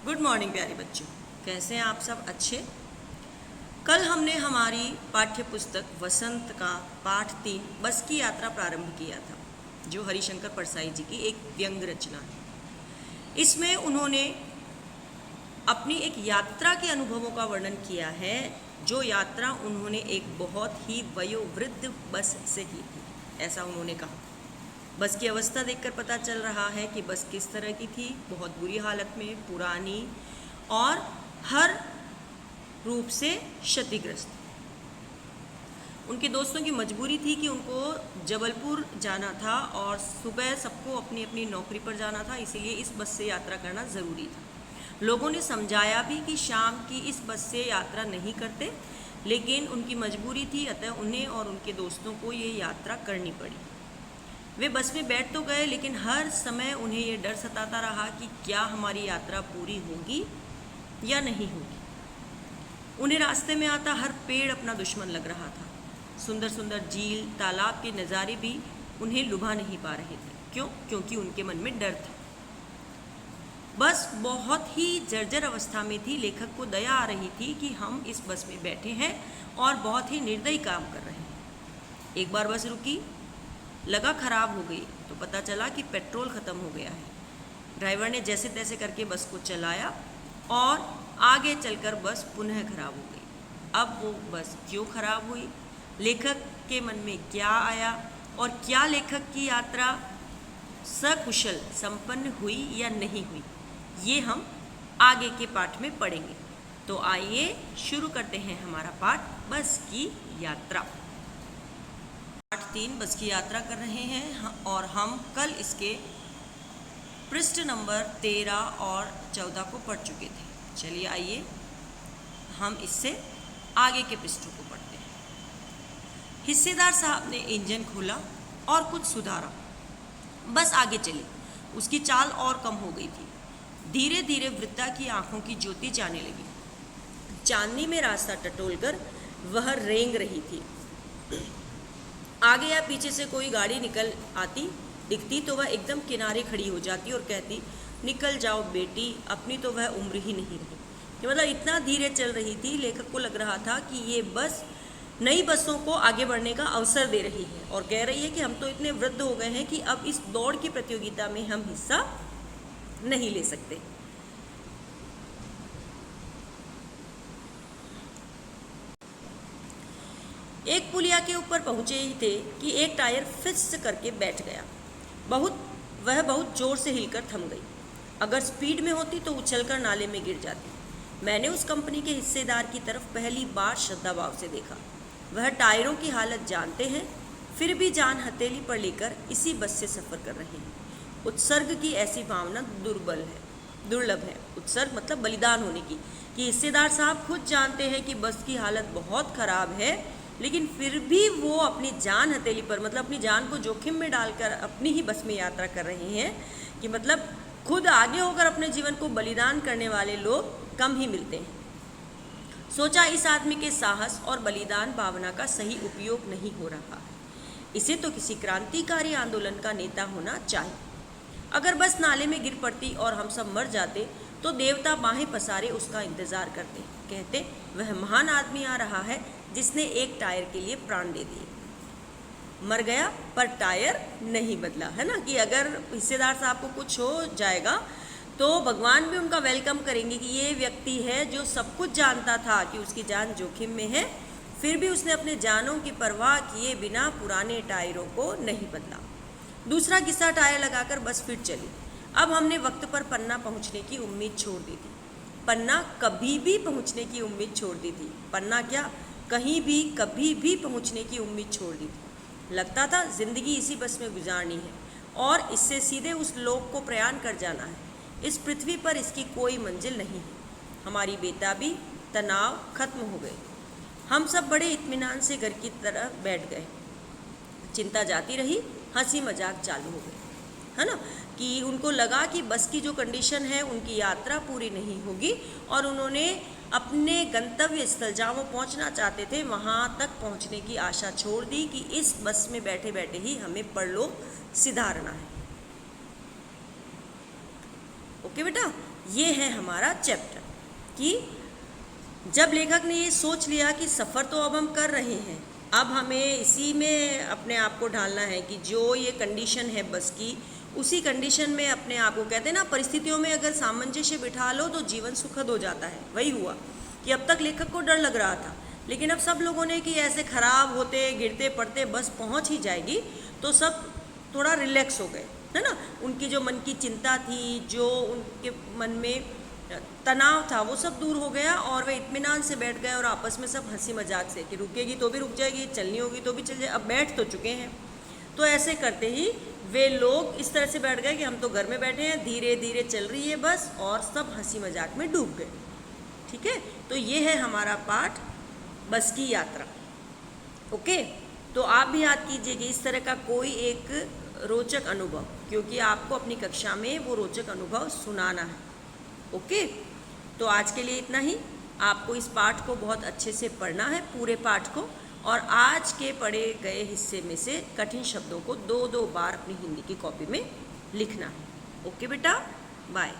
Good morning प्यारे बच्चों, कैसे हैं आप सब? अच्छे। कल हमने हमारी पाठ्य पुस्तक वसंत का पाठ 3 बस की यात्रा प्रारंभ किया था, जो हरिशंकर परसाई जी की एक व्यंग रचना है। इसमें उन्होंने अपनी एक यात्रा के अनुभवों का वर्णन किया है, जो यात्रा उन्होंने एक बहुत ही वयोवृद्ध बस से की थी, ऐसा उन्होंने कहा। बस की अवस्था देखकर पता चल रहा है कि बस किस तरह की थी, बहुत बुरी हालत में, पुरानी और हर रूप से क्षतिग्रस्त। उनके दोस्तों की मजबूरी थी कि उनको जबलपुर जाना था और सुबह सबको अपनी अपनी नौकरी पर जाना था, इसीलिए इस बस से यात्रा करना ज़रूरी था। लोगों ने समझाया भी कि शाम की इस बस से यात्रा नहीं करते, लेकिन उनकी मजबूरी थी, अतः उन्हें और उनके दोस्तों को ये यात्रा करनी पड़ी। वे बस में बैठ तो गए, लेकिन हर समय उन्हें ये डर सताता रहा कि क्या हमारी यात्रा पूरी होगी या नहीं होगी। उन्हें रास्ते में आता हर पेड़ अपना दुश्मन लग रहा था। सुंदर सुंदर झील, तालाब के नज़ारे भी उन्हें लुभा नहीं पा रहे थे। क्यों? क्योंकि उनके मन में डर था। बस बहुत ही जर्जर अवस्था में थी। लेखक को दया आ रही थी कि हम इस बस में बैठे हैं और बहुत ही निर्दयी काम कर रहे हैं। एक बार बस रुकी, लगा खराब हो गई, तो पता चला कि पेट्रोल ख़त्म हो गया है। ड्राइवर ने जैसे तैसे करके बस को चलाया और आगे चलकर बस पुनः खराब हो गई। अब वो बस क्यों खराब हुई, लेखक के मन में क्या आया और क्या लेखक की यात्रा सकुशल संपन्न हुई या नहीं हुई, ये हम आगे के पाठ में पढ़ेंगे। तो आइए शुरू करते हैं हमारा पाठ बस की यात्रा। पाठ 3 बस की यात्रा कर रहे हैं और हम कल इसके पृष्ठ नंबर 13 और 14 को पढ़ चुके थे। चलिए आइए हम इससे आगे के पृष्ठों को पढ़ते हैं। हिस्सेदार साहब ने इंजन खोला और कुछ सुधारा। बस आगे चली। उसकी चाल और कम हो गई थी। धीरे धीरे वृद्धा की आंखों की ज्योति जाने लगी। चांदनी में रास्ता टटोलकर वह रेंग रही थी। आगे या पीछे से कोई गाड़ी निकल आती दिखती तो वह एकदम किनारे खड़ी हो जाती और कहती, निकल जाओ बेटी, अपनी तो वह उम्र ही नहीं रही। कि मतलब इतना धीरे चल रही थी, लेखक को लग रहा था कि ये बस नई बसों को आगे बढ़ने का अवसर दे रही है और कह रही है कि हम तो इतने वृद्ध हो गए हैं कि अब इस दौड़ की प्रतियोगिता में हम हिस्सा नहीं ले सकते। एक पुलिया के ऊपर पहुंचे ही थे कि एक टायर फिस करके बैठ गया। वह बहुत जोर से हिलकर थम गई। अगर स्पीड में होती तो उछलकर नाले में गिर जाती। मैंने उस कंपनी के हिस्सेदार की तरफ पहली बार श्रद्धाभाव से देखा। वह टायरों की हालत जानते हैं, फिर भी जान हथेली पर लेकर इसी बस से सफ़र कर रहे हैं। उत्सर्ग की ऐसी भावना दुर्लभ है। उत्सर्ग मतलब बलिदान होने की, कि हिस्सेदार साहब खुद जानते हैं कि बस की हालत बहुत ख़राब है, लेकिन फिर भी वो अपनी जान हथेली पर, मतलब अपनी जान को जोखिम में डालकर अपनी ही बस में यात्रा कर रहे हैं। कि मतलब खुद आगे होकर अपने जीवन को बलिदान करने वाले लोग कम ही मिलते हैं। सोचा, इस आदमी के साहस और बलिदान भावना का सही उपयोग नहीं हो रहा है। इसे तो किसी क्रांतिकारी आंदोलन का नेता होना चाहिए। अगर बस नाले में गिर पड़ती और हम सब मर जाते तो देवता बाहें पसारे उसका इंतज़ार करते, कहते वह महान आदमी आ रहा है जिसने एक टायर के लिए प्राण दे दिए। मर गया पर टायर नहीं बदला, है ना। कि अगर हिस्सेदार साहब को कुछ हो जाएगा तो भगवान भी उनका वेलकम करेंगे कि ये व्यक्ति है जो सब कुछ जानता था कि उसकी जान जोखिम में है, फिर भी उसने अपने जानों की परवाह किए बिना पुराने टायरों को नहीं बदला। दूसरा किस्सा टायर लगाकर बस फिर चली। अब हमने वक्त पर पन्ना पहुंचने की उम्मीद छोड़ दी थी। पन्ना कभी भी पहुंचने की उम्मीद छोड़ दी थी। पन्ना क्या, कहीं भी कभी भी पहुंचने की उम्मीद छोड़ दी थी। लगता था जिंदगी इसी बस में गुजारनी है और इससे सीधे उस लोक को प्रयाण कर जाना है। इस पृथ्वी पर इसकी कोई मंजिल नहीं है। हमारी बेताबी, तनाव खत्म हो गए। हम सब बड़े इत्मीनान से घर की तरफ बैठ गए। चिंता जाती रही, हंसी मजाक चालू हो गई, है ना। कि उनको लगा कि बस की जो कंडीशन है, उनकी यात्रा पूरी नहीं होगी और उन्होंने अपने गंतव्य स्थल, जहाँ वो पहुँचना चाहते थे, वहाँ तक पहुँचने की आशा छोड़ दी कि इस बस में बैठे बैठे ही हमें परलोक सिधारना है। ओके बेटा, ये है हमारा चैप्टर कि जब लेखक ने ये सोच लिया कि सफ़र तो अब हम कर रहे हैं, अब हमें इसी में अपने आप को ढालना है कि जो ये कंडीशन है बस की, उसी कंडीशन में अपने आप को, कहते हैं ना परिस्थितियों में अगर सामंजस्य बिठा लो तो जीवन सुखद हो जाता है। वही हुआ कि अब तक लेखक को डर लग रहा था, लेकिन अब सब लोगों ने कि ऐसे खराब होते गिरते पड़ते बस पहुंच ही जाएगी, तो सब थोड़ा रिलैक्स हो गए, है ना। उनकी जो मन की चिंता थी, जो उनके मन में तनाव था, वो सब दूर हो गया और वे इत्मीनान से बैठ गए और आपस में सब हंसी मजाक से कि रुकेगी तो भी रुक जाएगी, चलनी होगी तो भी चल जाए, अब बैठ तो चुके हैं। तो ऐसे करते ही वे लोग इस तरह से बैठ गए कि हम तो घर में बैठे हैं, धीरे धीरे चल रही है बस, और सब हंसी मजाक में डूब गए। ठीक है, तो ये है हमारा पाठ बस की यात्रा। ओके, तो आप भी याद कीजिए कि इस तरह का कोई एक रोचक अनुभव, क्योंकि आपको अपनी कक्षा में वो रोचक अनुभव सुनाना है। ओके, तो आज के लिए इतना ही। आपको इस पाठ को बहुत अच्छे से पढ़ना है, पूरे पाठ को, और आज के पढ़े गए हिस्से में से कठिन शब्दों को 2-2 बार अपनी हिंदी की कॉपी में लिखना है। ओके बेटा, बाय।